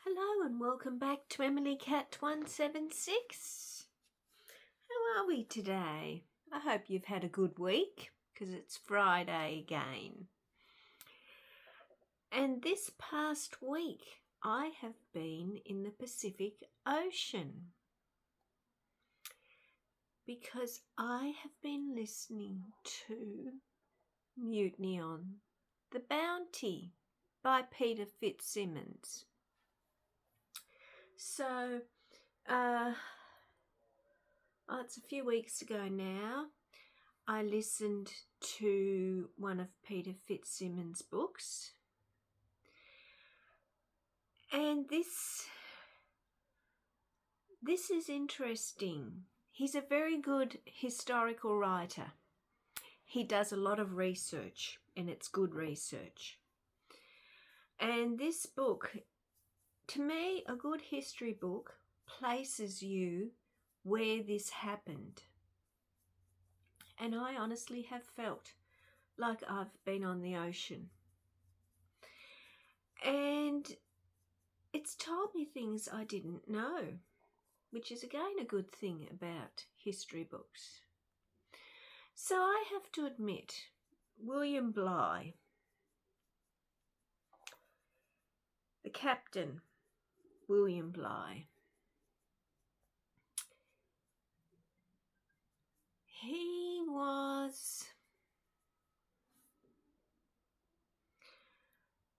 Hello and welcome back to Emily Cat 176. How are we today? I hope you've had a good week because it's Friday again. And this past week I have been in the Pacific Ocean because I have been listening to Mutiny on the Bounty by Peter Fitzsimmons. So, it's a few weeks ago now. I listened to one of Peter Fitzsimmons' books, and this is interesting. He's a very good historical writer. He does a lot of research, and it's good research. And this book, to me, a good history book places you where this happened. And I honestly have felt like I've been on the ocean. And it's told me things I didn't know, which is again a good thing about history books. So I have to admit, William Bligh, the captain, William Bligh, he was,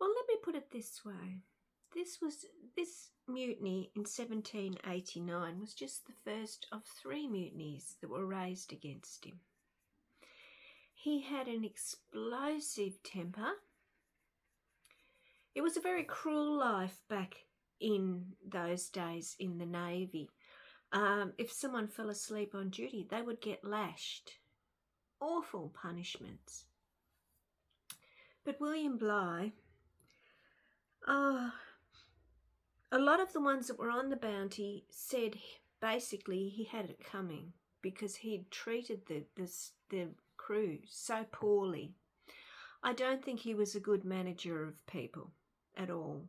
well, let me put it this way. This mutiny in 1789 was just the first of 3 mutinies that were raised against him. He had an explosive temper. It was a very cruel life back in those days in the Navy. If someone fell asleep on duty, they would get lashed. Awful punishments. But William Bligh, a lot of the ones that were on the Bounty said basically he had it coming because he'd treated the crew so poorly. I don't think he was a good manager of people at all.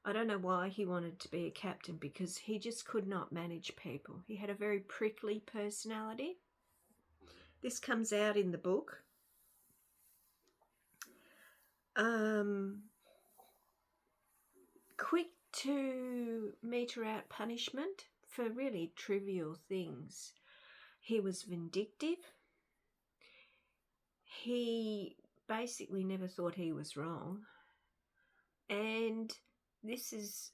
I don't know why he wanted to be a captain, because he just could not manage people. He had a very prickly personality. This comes out in the book. Quick to meter out punishment for really trivial things. He was vindictive. He basically never thought he was wrong. And this is,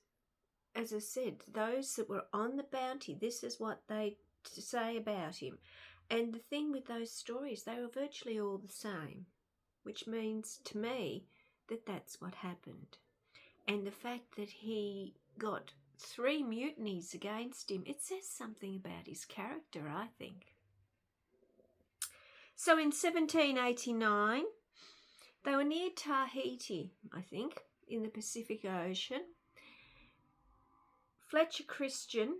as I said, those that were on the Bounty, this is what they say about him. And the thing with those stories, they were virtually all the same, which means to me that that's what happened. And the fact that he got 3 mutinies against him, it says something about his character, I think. So in 1789, they were near Tahiti, I think, in the Pacific Ocean. Fletcher Christian,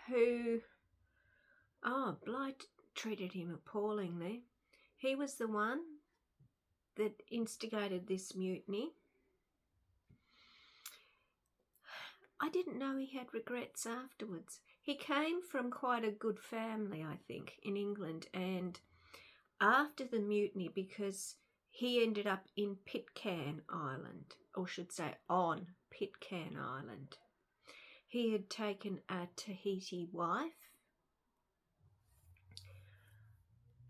who, Bligh treated him appallingly. He was the one that instigated this mutiny. I didn't know he had regrets afterwards. He came from quite a good family, I think, in England, and after the mutiny, because he ended up in Pitcairn Island, or should say on Pitcairn Island. He had taken a Tahiti wife,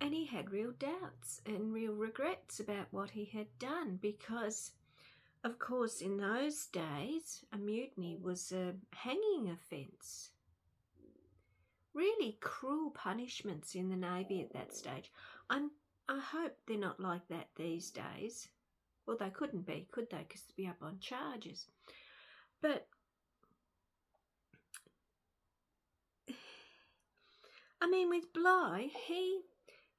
and he had real doubts and real regrets about what he had done, because, of course, in those days, a mutiny was a hanging offence. Really cruel punishments in the Navy at that stage. I hope they're not like that these days. Well, they couldn't be, could they? Because they'd be up on charges. But I mean, with Bligh, he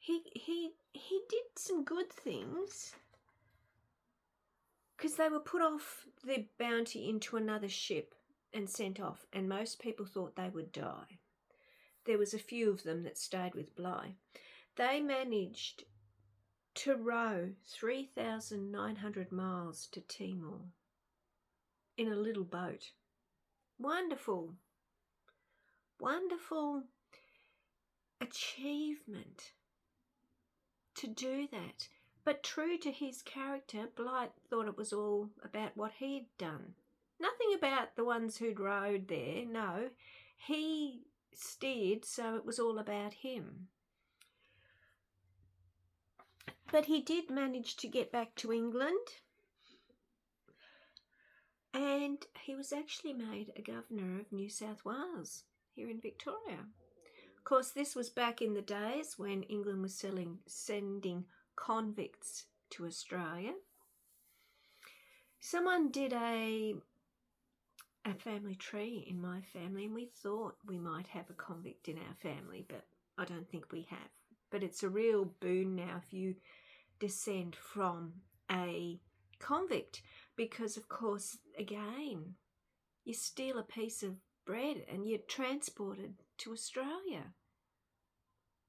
did some good things, because they were put off the Bounty into another ship and sent off, and most people thought they would die. There was a few of them that stayed with Bligh. They managed to row 3,900 miles to Timor. in a little boat. Wonderful, wonderful achievement to do that. But true to his character, Blight thought it was all about what he'd done. Nothing about the ones who'd rowed there, no. He steered, so it was all about him. But he did manage to get back to England, and he was actually made a governor of New South Wales here in Victoria. Of course, this was back in the days when England was sending convicts to Australia. Someone did a family tree in my family, and we thought we might have a convict in our family, but I don't think we have. But it's a real boon now if you descend from a convict, because of course, again, you steal a piece of bread and you're transported to Australia.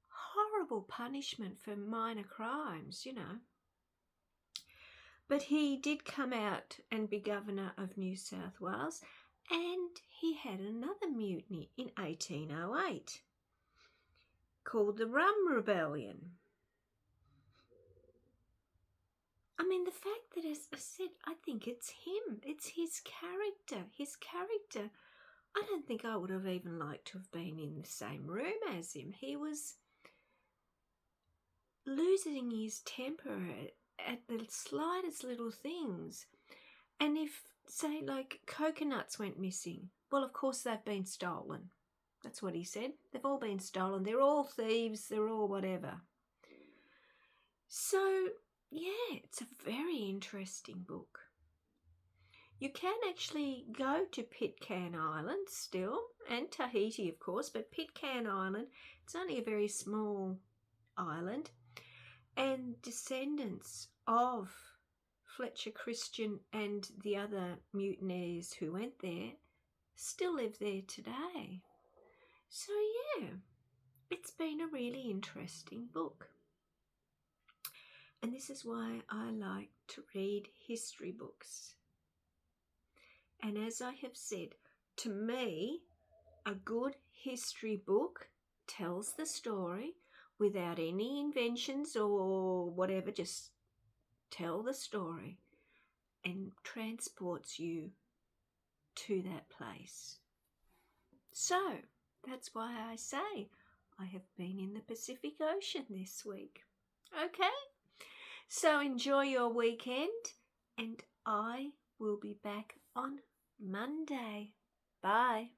Horrible punishment for minor crimes, you know. But he did come out and be governor of New South Wales, and he had another mutiny in 1808 called the Rum Rebellion. I mean, the fact that, as I said, I think it's him. It's his character. His character. I don't think I would have even liked to have been in the same room as him. He was losing his temper at the slightest little things. And if, say, like coconuts went missing, well, of course they've been stolen. That's what he said. They've all been stolen. They're all thieves. They're all whatever. So, yeah, it's a very interesting book. You can actually go to Pitcairn Island still, and Tahiti, of course, but Pitcairn Island, it's only a very small island, and descendants of Fletcher Christian and the other mutineers who went there still live there today. So, yeah, it's been a really interesting book. And this is why I like to read history books. And as I have said, to me, a good history book tells the story without any inventions or whatever, just tell the story and transports you to that place. So, that's why I say I have been in the Pacific Ocean this week. Okay? So enjoy your weekend, and I will be back on Monday. Bye.